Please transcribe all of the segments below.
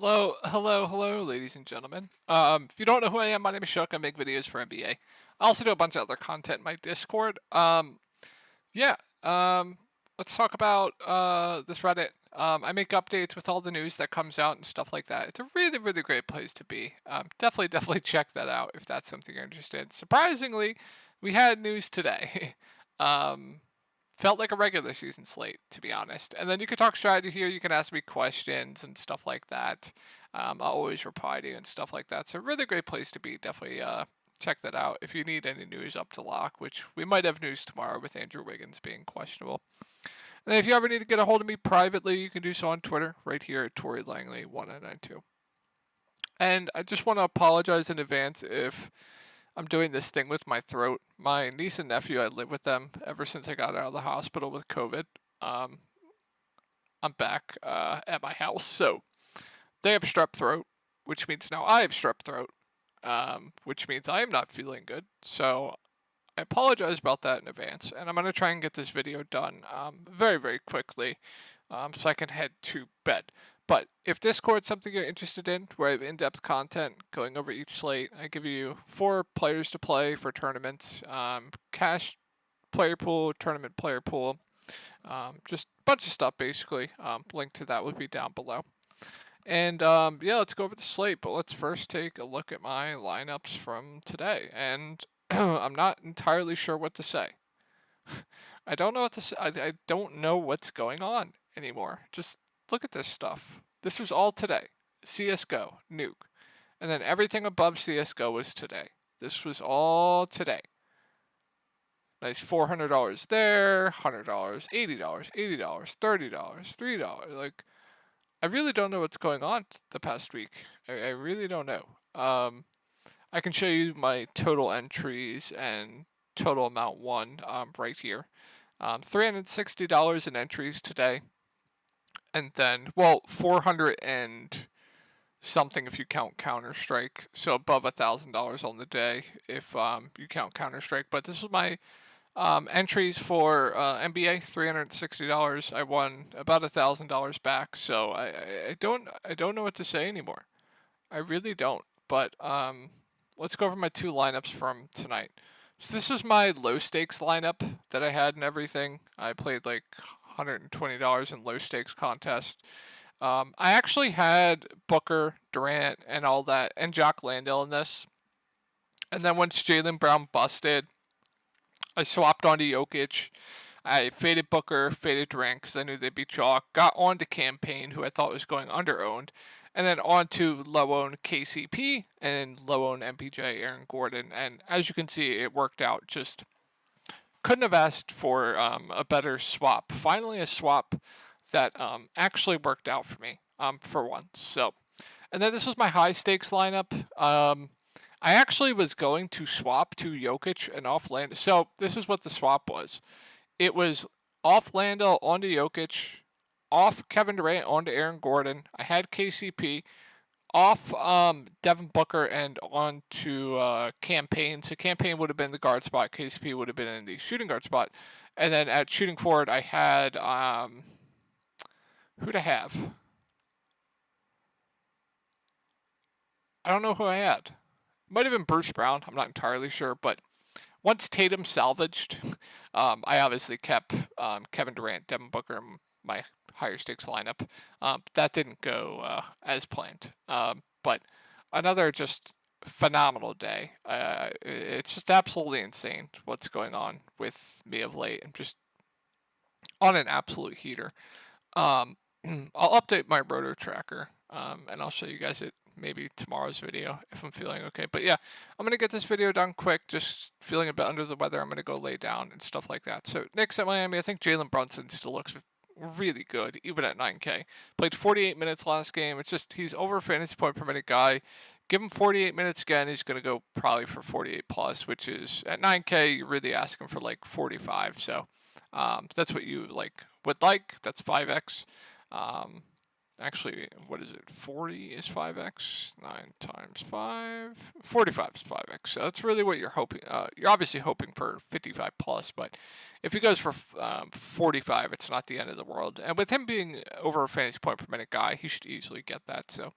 Hello, ladies and gentlemen. If you don't know who I am, my name is Shook. I make videos for NBA. I also do a bunch of other content in my Discord. Yeah. Let's talk about this Reddit. I make updates with all the news that comes out and stuff like that. It's a really great place to be. Definitely check that out if that's something you're interested in. Surprisingly, we had news today. um, Felt like a regular season slate, to be honest. And then you can talk strategy here. You can ask me questions and stuff like that. I'll always reply to you and stuff like that. So really great place to be. Definitely check that out if you need any news up to lock, which we might have news tomorrow with Andrew Wiggins being questionable. And if you ever need to get a hold of me privately, you can do so on Twitter right here at Tory Langley 1992. And I just want to apologize in advance if I'm doing this thing with my throat. My niece and nephew, I live with them ever since I got out of the hospital with COVID. Um, I'm back at my house, so they have strep throat, which means now I have strep throat, which means I am not feeling good. So I apologize about that in advance, and I'm going to try and get this video done very quickly so I can head to bed. But if Discord's something you're interested in, where I have in-depth content going over each slate, I give you 4 players to play for tournaments, cash player pool, tournament player pool, just a bunch of stuff basically. Link to that would be down below. And yeah, let's go over the slate, but let's first take a look at my lineups from today. And I'm not entirely sure what to say. I don't know what to say. I don't know what's going on anymore. Just look at this stuff. This was all today. CSGO, nuke. And then everything above CSGO was today. This was all today. Nice $400 there, $100, $80, $80, $30, $3. Like, I really don't know what's going on the past week. I really don't know. I can show you my total entries and total amount won right here. $360 in entries today. And then, well, 400 and something if you count Counter-Strike. So above $1,000 on the day if you count Counter-Strike. But this was my entries for NBA, $360. I won about $1,000 back. So I don't know what to say anymore. I really don't. But let's go over my 2 lineups from tonight. So this is my low stakes lineup that I had and everything. I played like $120 in low stakes contest. I actually had Booker, Durant, and all that, and Jock Landale in this. And then once Jaylen Brown busted, I swapped onto Jokic. I faded Booker, faded Durant because I knew they'd be chalk. Got onto Campaign, who I thought was going under-owned. And then on to low-owned KCP and low-owned MPJ Aaron Gordon. And as you can see, it worked out. Just couldn't have asked for a better swap. Finally, a swap that actually worked out for me for once. So, and then this was my high-stakes lineup. I actually was going to swap to Jokic and off Landale. So this is what the swap was. It was off Landale onto Jokic, off Kevin Durant onto Aaron Gordon. I had KCP off Devin Booker and on to Campaign. So Campaign would have been the guard spot. KCP would have been in the shooting guard spot. And then at shooting forward, I had who'd I have? I don't know who I had. Might have been Bruce Brown. I'm not entirely sure, but once Tatum salvaged, I obviously kept Kevin Durant, Devin Booker, in my higher stakes lineup. That didn't go as planned. But another just phenomenal day. It's just absolutely insane what's going on with me of late. I'm just on an absolute heater. I'll update my roto tracker, and I'll show you guys it maybe tomorrow's video if I'm feeling okay. But yeah, I'm going to get this video done quick. Just feeling a bit under the weather. I'm going to go lay down and stuff like that. So Knicks at Miami, I think Jalen Brunson still looks really good, even at 9K. Played 48 minutes last game. It's just he's over fantasy point per minute guy. Give him 48 minutes again, he's going to go probably for 48 plus, which is at 9K, you're really asking for like 45. So that's what you would like. That's 5x. Actually, what is it? 40 is 5x. 9 times 5. 45 is 5x. So that's really what you're hoping. You're obviously hoping for 55 plus, but if he goes for 45, it's not the end of the world. And with him being over a fantasy point per minute guy, he should easily get that. So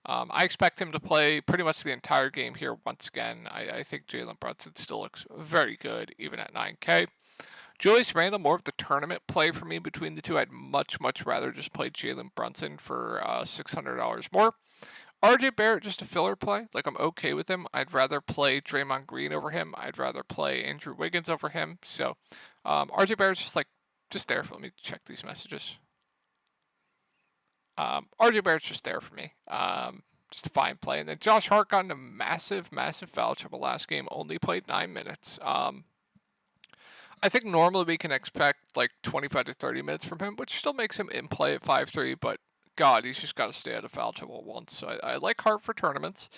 I expect him to play pretty much the entire game here once again. I think Jalen Brunson still looks very good, even at 9K. Julius Randle, more of the tournament play for me between the two. I'd much rather just play Jalen Brunson for $600 more. RJ Barrett, just a filler play. Like, I'm okay with him. I'd rather play Draymond Green over him. I'd rather play Andrew Wiggins over him. So, RJ Barrett's just there for me. Let me check these messages. RJ Barrett's just there for me. Just a fine play. And then Josh Hart got in a massive foul trouble last game. Only played 9 minutes. I think normally we can expect like 25 to 30 minutes from him, which still makes him in play at 5-3, but God, he's just got to stay out of foul trouble once. So I like Hart for tournaments.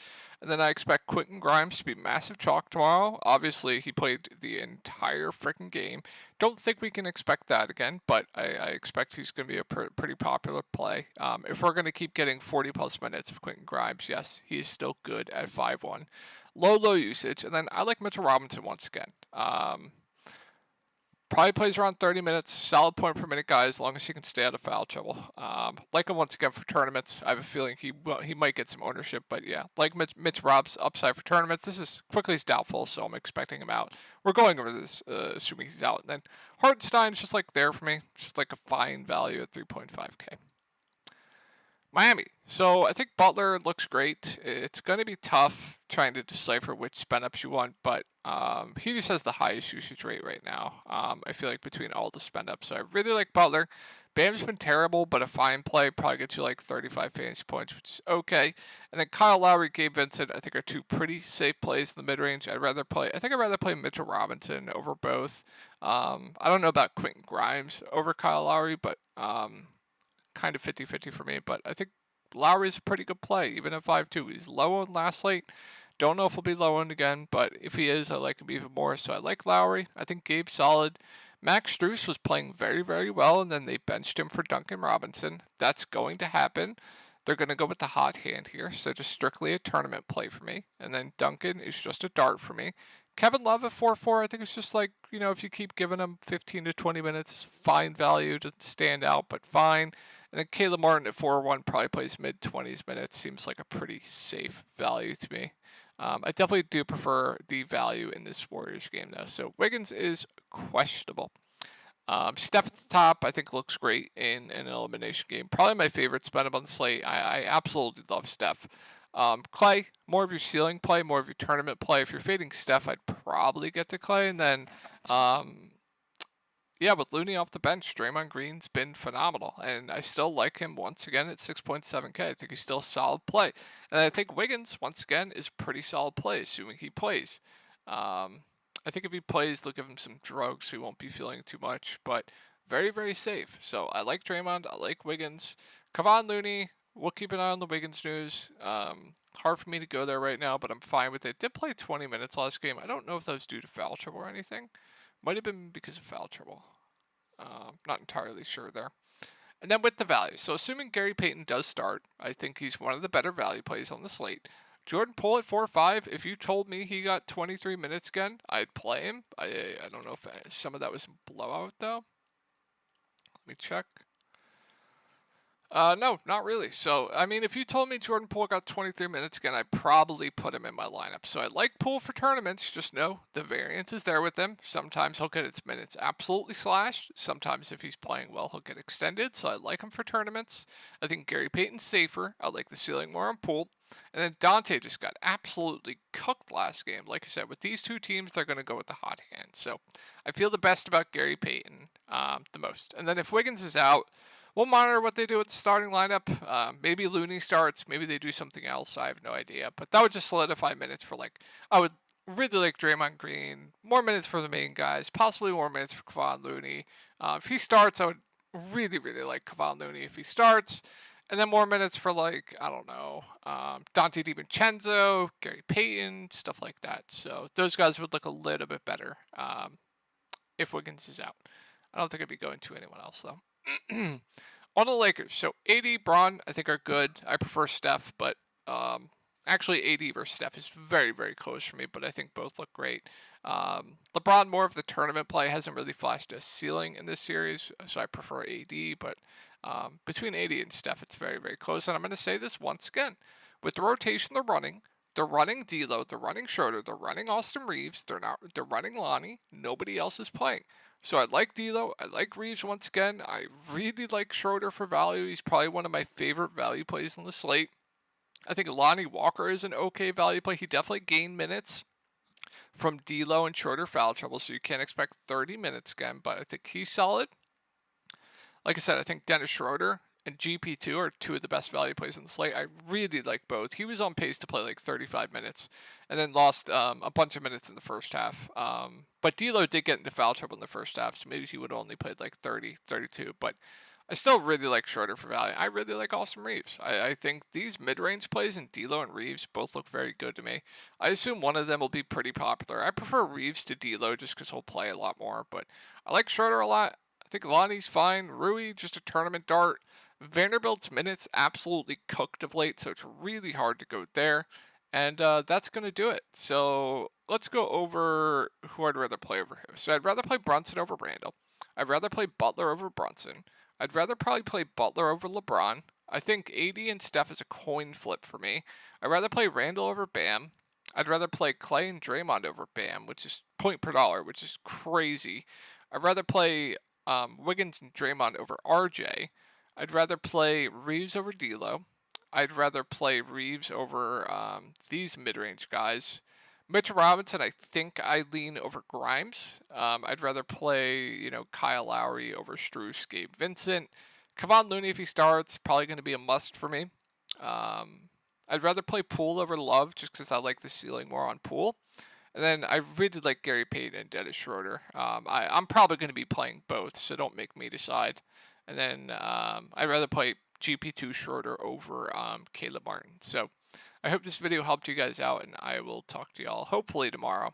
And then I expect Quentin Grimes to be massive chalk tomorrow. Obviously, he played the entire freaking game. Don't think we can expect that again, but I expect he's going to be a pretty popular play. If we're going to keep getting 40 plus minutes of Quentin Grimes, yes, he is still good at 5-1. Low usage. And then I like Mitchell Robinson once again. Probably plays around 30 minutes, solid point per minute guy as long as he can stay out of foul trouble. Like him once again for tournaments. I have a feeling he might get some ownership, but yeah, like Mitch Rob's upside for tournaments. This is Quickly's doubtful, so I'm expecting him out. We're going over this, assuming he's out. And then Hartenstein's just like there for me, just like a fine value at 3.5K. Miami. So I think Butler looks great. It's going to be tough trying to decipher which spend ups you want, but he just has the highest usage rate right now. I feel like between all the spend ups. So I really like Butler. Bam's been terrible, but a fine play probably gets you like 35 fantasy points, which is okay. And then Kyle Lowry, Gabe Vincent, I think are two pretty safe plays in the mid range. I'd rather play Mitchell Robinson over both. I don't know about Quentin Grimes over Kyle Lowry, but kind of 50-50 for me, but I think Lowry's a pretty good play, even at 5-2. He's low on last slate. Don't know if he'll be low on again, but if he is, I like him even more. So I like Lowry. I think Gabe's solid. Max Strus was playing very well, and then they benched him for Duncan Robinson. That's going to happen. They're going to go with the hot hand here, so just strictly a tournament play for me. And then Duncan is just a dart for me. Kevin Love at 4-4, I think it's just like, if you keep giving him 15 to 20 minutes, fine value to stand out, but fine. And then Caleb Martin at 4-1 probably plays mid-20s minutes. Seems like a pretty safe value to me. I definitely do prefer the value in this Warriors game, though. So Wiggins is questionable. Steph at the top, I think, looks great in an elimination game. Probably my favorite spend up on the slate. I absolutely love Steph. Clay, more of your ceiling play, more of your tournament play. If you're fading Steph, I'd probably get to Clay. And then, with Looney off the bench, Draymond Green's been phenomenal. And I still like him once again at 6.7K. I think he's still a solid play. And I think Wiggins, once again, is a pretty solid play, assuming he plays. I think if he plays, they'll give him some drugs, so he won't be feeling too much. But very safe. So I like Draymond. I like Wiggins. Kevon Looney, we'll keep an eye on the Wiggins news. Hard for me to go there right now, but I'm fine with it. Did play 20 minutes last game. I don't know if that was due to foul trouble or anything. Might have been because of foul trouble. Not entirely sure there. And then with the value. So assuming Gary Payton does start, I think he's one of the better value plays on the slate. Jordan Poole at 4-5. If you told me he got 23 minutes again, I'd play him. I don't know if some of that was blowout, though. Let me check. No, not really. So, I mean, if you told me Jordan Poole got 23 minutes again, I'd probably put him in my lineup. So I like Poole for tournaments. Just know the variance is there with him. Sometimes he'll get his minutes absolutely slashed. Sometimes if he's playing well, he'll get extended. So I like him for tournaments. I think Gary Payton's safer. I like the ceiling more on Poole. And then Dante just got absolutely cooked last game. Like I said, with these two teams, they're going to go with the hot hand. So I feel the best about Gary Payton the most. And then if Wiggins is out, we'll monitor what they do with the starting lineup. Maybe Looney starts. Maybe they do something else. I have no idea. But that would just solidify minutes for I would really like Draymond Green. More minutes for the main guys. Possibly more minutes for Kevon Looney. If he starts, I would really like Kevon Looney if he starts. And then more minutes for Dante DiVincenzo, Gary Payton, stuff like that. So those guys would look a little bit better if Wiggins is out. I don't think I'd be going to anyone else, though. On the Lakers, so AD, Braun, I think are good. I prefer Steph, but actually AD versus Steph is very, very close for me. But I think both look great. LeBron, more of the tournament play, hasn't really flashed a ceiling in this series, so I prefer AD. But between AD and Steph, it's very, very close. And I'm going to say this once again: with the rotation they're running D'Lo, they're running Schroeder, they're running Austin Reeves, they're running Lonnie. Nobody else is playing. So I like D'Lo, I like Reeves once again. I really like Schroeder for value. He's probably one of my favorite value plays in the slate. I think Lonnie Walker is an okay value play. He definitely gained minutes from D'Lo and Schroeder foul trouble, so you can't expect 30 minutes again. But I think he's solid. Like I said, I think Dennis Schroeder and GP2 are two of the best value plays in the slate. I really like both. He was on pace to play like 35 minutes and then lost a bunch of minutes in the first half. But D'Lo did get into foul trouble in the first half, so maybe he would have only played like 30, 32. But I still really like Schroeder for value. I really like Austin Reeves. I think these mid-range plays in D'Lo and Reeves both look very good to me. I assume one of them will be pretty popular. I prefer Reeves to D'Lo just because he'll play a lot more, but I like Schroeder a lot. I think Lonnie's fine. Rui, just a tournament dart. Vanderbilt's minutes absolutely cooked of late, so it's really hard to go there. And that's going to do it. So let's go over who I'd rather play over who. So I'd rather play Brunson over Randall. I'd rather play Butler over Brunson. I'd rather probably play Butler over LeBron. I think AD and Steph is a coin flip for me. I'd rather play Randall over Bam. I'd rather play Clay and Draymond over Bam, which is point per dollar, which is crazy. I'd rather play Wiggins and Draymond over RJ. I'd rather play Reeves over D'Lo. I'd rather play Reeves over these mid-range guys. Mitchell Robinson, I think I lean over Grimes. I'd rather play, Kyle Lowry over Strus, Gabe Vincent. Kevon Looney, if he starts, probably going to be a must for me. I'd rather play Poole over Love just because I like the ceiling more on Poole. And then I really like Gary Payton and Dennis Schroeder. I'm probably going to be playing both, so don't make me decide. And then I'd rather play GP2 Schroeder over Caleb Martin. So I hope this video helped you guys out, and I will talk to y'all hopefully tomorrow.